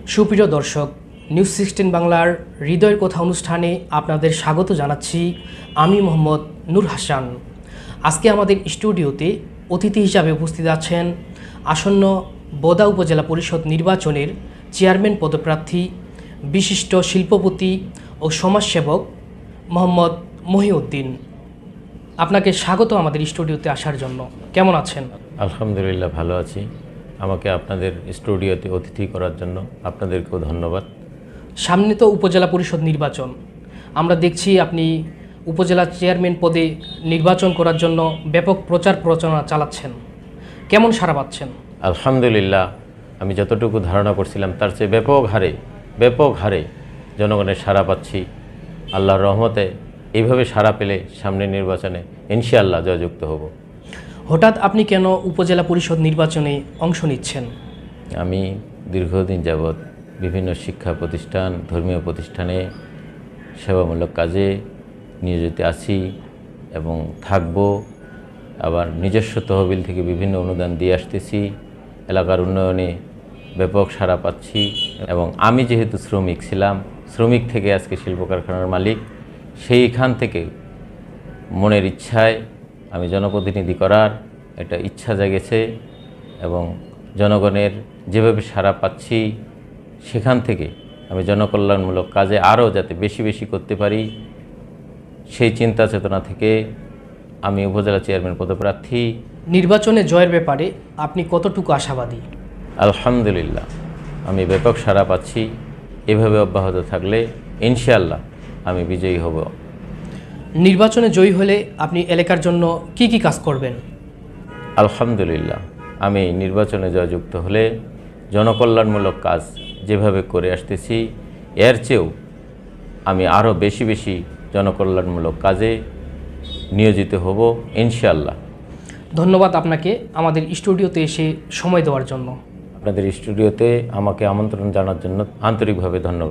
সুপ্রিয় দর্শক, নিউজ 16 বাংলার হৃদয়ের কথা অনুষ্ঠানে আপনাদের স্বাগত জানাচ্ছি। আমি মোহাম্মদ নূর হাসান। আজকে আমাদের স্টুডিওতে অতিথি হিসাবে উপস্থিত আছেন আসন্ন বোদা উপজেলা পরিষদ নির্বাচনের চেয়ারম্যান পদপ্রার্থী বিশিষ্ট শিল্পপতি ও সমাজসেবক মোহাম্মদ মহিউদ্দিন। আপনাকে স্বাগত আমাদের স্টুডিওতে আসার জন্য। কেমন আছেন? আলহামদুলিল্লাহ, ভালো আছি। আমাকে আপনাদের স্টুডিওতে অতিথি করার জন্য আপনাদেরকেও ধন্যবাদ। সামনে তো উপজেলা পরিষদ নির্বাচন, আমরা দেখছি আপনি উপজেলা চেয়ারম্যান পদে নির্বাচন করার জন্য ব্যাপক প্রচার প্রচারণা চালাচ্ছেন। কেমন সাড়া পাচ্ছেন? আলহামদুলিল্লাহ, আমি যতটুকু ধারণা করছিলাম তার চেয়ে ব্যাপক হারে জনগণের সাড়া পাচ্ছি। আল্লাহর রহমতে এইভাবে সাড়া পেলে সামনের নির্বাচনে ইনশাআল্লাহ জয়যুক্ত হব। হঠাৎ আপনি কেন উপজেলা পরিষদ নির্বাচনে অংশ নিচ্ছেন? আমি দীর্ঘদিন যাবৎ বিভিন্ন শিক্ষা প্রতিষ্ঠান, ধর্মীয় প্রতিষ্ঠানে সেবামূলক কাজে নিয়োজিত আছি এবং থাকব। আবার নিজস্ব তহবিল থেকে বিভিন্ন অনুদান দিয়ে আসতেছি। এলাকার উন্নয়নে ব্যাপক সাড়া পাচ্ছি এবং আমি যেহেতু শ্রমিক ছিলাম, শ্রমিক থেকে আজকে শিল্প কারখানার মালিক, সেইখান থেকে মনের ইচ্ছায় আমি জনপ্রতিনিধি করার একটা ইচ্ছা জেগেছে এবং জনগণের যেভাবে সাড়া পাচ্ছি সেখান থেকে আমি জনকল্যাণমূলক কাজে আরও যাতে বেশি করতে পারি, সেই চিন্তা চেতনা থেকে আমি উপজেলা চেয়ারম্যান পদপ্রার্থী। নির্বাচনে জয়ের ব্যাপারে আপনি কতটুকু আশাবাদী? আলহামদুলিল্লাহ, আমি ব্যাপক সাড়া পাচ্ছি। এভাবে অব্যাহত থাকলে ইনশাআল্লাহ আমি বিজয়ী হব। নির্বাচনে জয়ী হলে আপনি এলাকার জন্য কি কাজ করবেন? আলহামদুলিল্লাহ, আমি নির্বাচনে জয়যুক্ত হলে জনকল্যাণমূলক কাজ যেভাবে করে আসতেছি এর চেয়েও আমি আরও বেশি জনকল্যাণমূলক কাজে নিয়োজিত হব ইনশাআল্লাহ। ধন্যবাদ আপনাকে আমাদের স্টুডিওতে এসে সময় দেওয়ার জন্য। আপনাদের স্টুডিওতে আমাকে আমন্ত্রণ জানার জন্য আন্তরিকভাবে ধন্যবাদ।